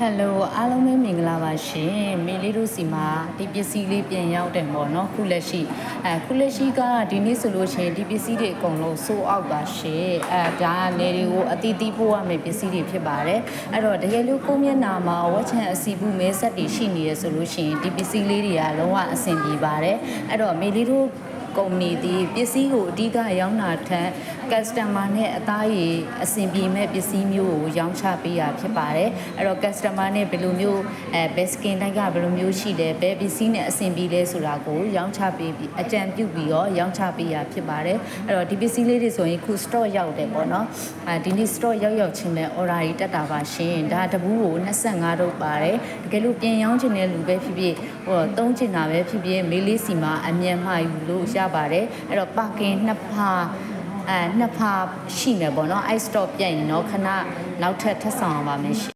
Hello အားလုံးပဲမင်္ဂလာပါရှင်မေလေးတို့စီမှာဒီပစ္စည်းလေးပြန်ရောက်တယ်ပေါ့နော်ခုလက်ရှိကဒီနေ့ဆိုလို့ရှိရင်ဒီပစ္စည်းတွေအကုန်လုံးစိုးအောက်ပါရှင်ဒါကနေတွေကိုအတီးတီးပို့ရမယ့်ပစ္စည်းတွေဖြစ်ပါတယ်အဲ့တော့တကယ်လို့ကိုမျက်နာမှာဝက်ချန်အစီဘူးမဲဆက်တွေရှိနေရဆိုလို့ရှိရင်ဒီပစ္စည်းလေးတွေကလုံးဝအဆင်ပြေပါတယ်အဲ့တော့မေလေးတို့ကုမ္ပဏီဒီပစ္စည်းကိုအဓိကရောင်းတာထက် customer နဲ့အသားရည်အဆင်ပြေမဲ့ပစ္စည်းမျိုးကိုရောင်းချပေးရဖြစ်ပါတယ်အဲ့တော့ customer နဲ့ဘယ်လိုမျိုးbest skin တိုက်ကဘယ်လိုမျိုးရှိတယ်ဘယ်ပစ္စည်းနဲ့အဆင်ပြေလဲဆိုတာကိုရောင်းချပေးပြီးအကြံပြုပြီးတော့ရောင်းချပေးရဖြစ်ပါတယ်အဲ့တော့ဒီပစ္စည်းလေးတွေဆိုရင်ခု store ရောက်တယ်ပေါ့နော်ဒီနေ့ store ရောက်ချင်းမဲ့ order တွေတက်တာပါရှင်ဒါတပူးကို25တော့ပါတယ်တကယ်လို့ပြင်ရောင်းချင်တဲ့လူပဲဖြစ်ဖြစ်သုံးချင်တာပဲဖြစ်ဖြစ်မေးလေးစီမှာအမြန်မှာယူလို့ရပါတယ်အဲ့တော့ပါကင်နှစ်ဖာရှိမယ်ပေါ့နော် ice stop ပြတ်ရင်တော့ခဏနောက်ထပ်ထပ်ဆောင်ပါမယ်